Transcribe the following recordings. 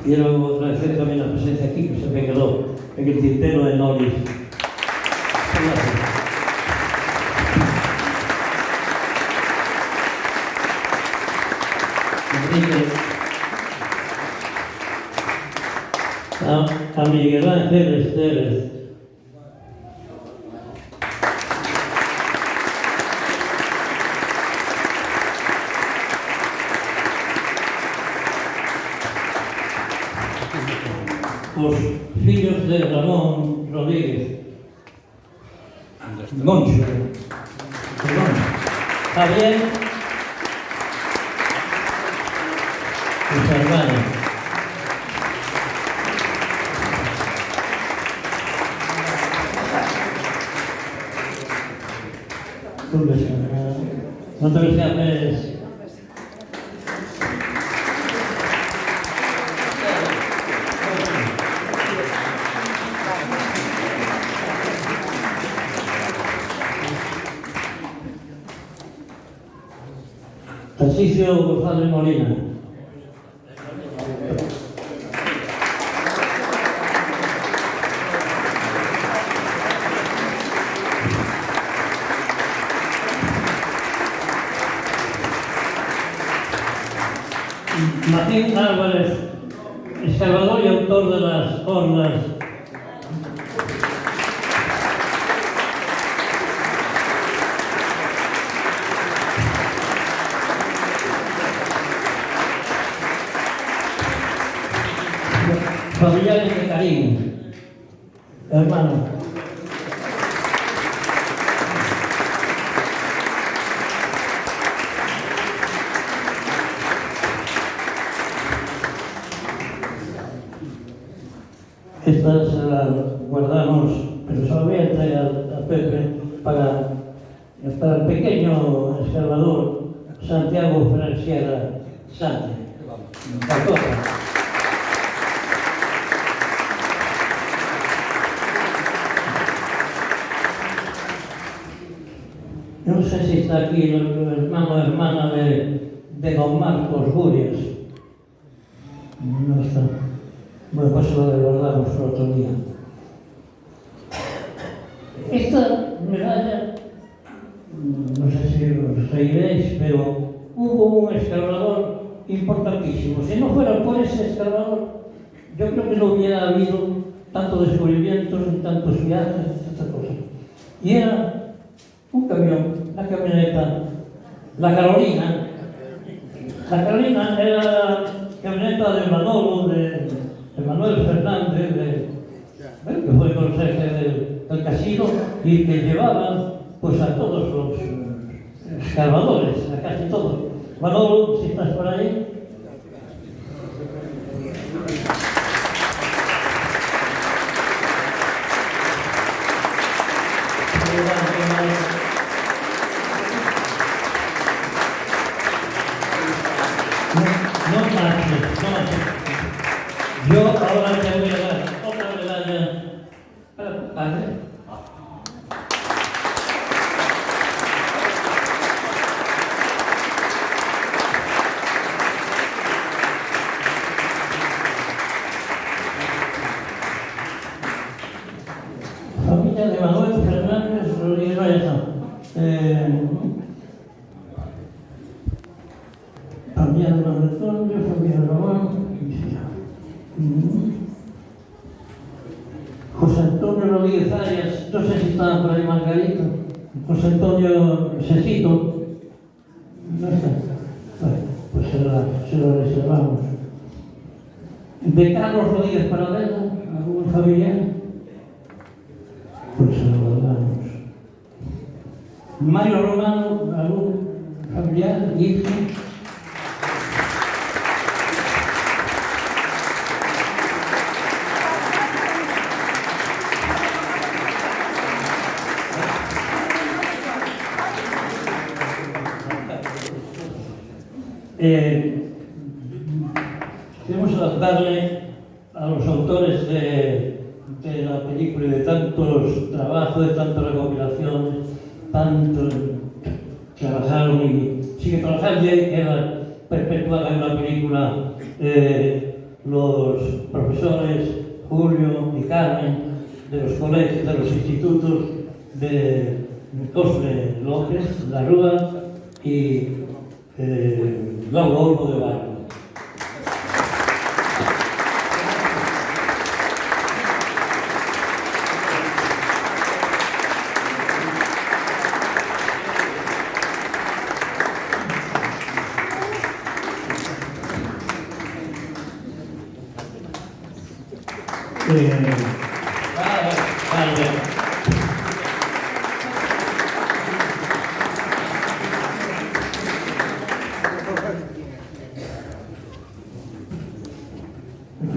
Quiero agradecer también la presencia aquí, que se me quedó en el tintero de Noris. A Miguel Ángel Esteves. Os fillos de Ramón Rodríguez. Moncho. Javier. Sus hermanos. No te llames. Tarcisio González Molina. Martín Álvarez, excavador y autor de las hornas. Familiares de Karim, hermano. Estas se las guardamos, pero solo voy a entregar a Pepe para el pequeño excavador Santiago Franciera Sánchez. No sé si está aquí el hermano o hermana de don Marcos Gurias. No está. Bueno, pues lo guardamos por otro día. Esta medalla, no sé si os reiréis, pero hubo un excavador importantísimo. Si no fuera por ese excavador, yo creo que no hubiera habido tantos descubrimientos, ni tantos viajes, tantas cosas. Y era un camión, una camioneta, la Carolina. La Carolina era la camioneta de Manolo, de Manuel Fernández, que fue conserje del casino y que llevaban pues, a todos los excavadores, a casi todos. Manolo, si estás por ahí. No marches. Yo ahora te voy a dar otra medalla para tu padre. Familia de Manuel Fernández Rodríguez Vallejo. Familia de Manuel Fernández, familia de Román. José Antonio Rodríguez Arias, no sé si estaban por ahí Margarito. José Antonio Sesito. No está. Bueno, pues se lo reservamos. De Carlos Rodríguez Paradela, algún familiar. Pues se lo guardamos. Mario Romano, algún familiar, hijo. Queremos darle a los autores de la película y de tantos trabajos, de tantas recopilaciones, tanto trabajaron y sigue trabajando y queda perpetuada en la película los profesores Julio y Carmen de los colegios, de los institutos de Cosme López, La Rúa y Laura Olmo de Barrio. Vale.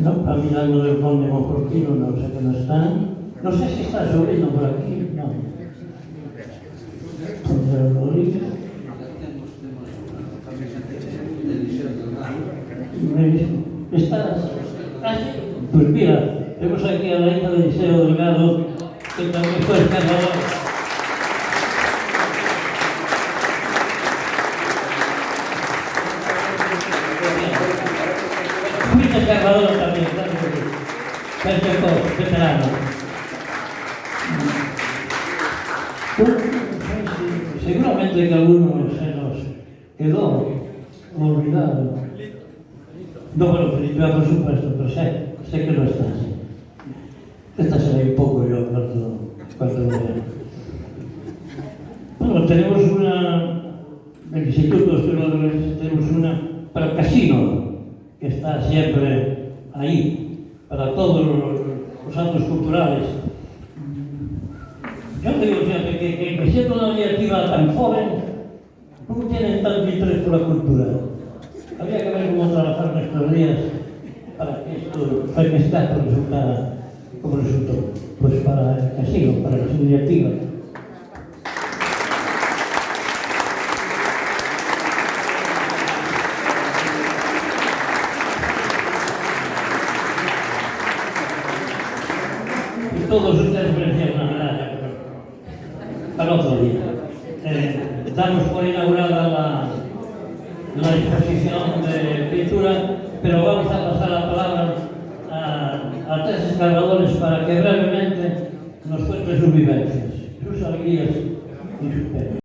No, caminando del Conde Monfortino, no sé que no están. No sé si está sobrino por aquí, no. ¿Estás? Pues mira, tenemos aquí a la hija de Eliseo Delgado, que también fue escargador. Fuiste escargador también, claro que sí. Perfecto, veterano. Seguramente que alguno se nos quedó olvidado. No, bueno, Felipe, por supuesto, pero sé que no estás. Esta será un poco yo cuando lo vea. Bueno, tenemos una, en el Instituto tenemos una para el casino, que está siempre ahí, para todos los actos culturales. Yo digo siempre que siendo una directiva tan joven, ¿cómo tienen tanto interés por la cultura? Habría que ver cómo trabajar nuestros días para que esto resultara como resultó. Pues para el casino, para las iniciativas. Y todos ustedes merecían una medalla para otro día. Damos por inaugurada la exposición de pintura, pero vamos a pasar la palabra a tres escargadores para que brevemente nos cuenten sus vivencias, sus alegrías y sus penas.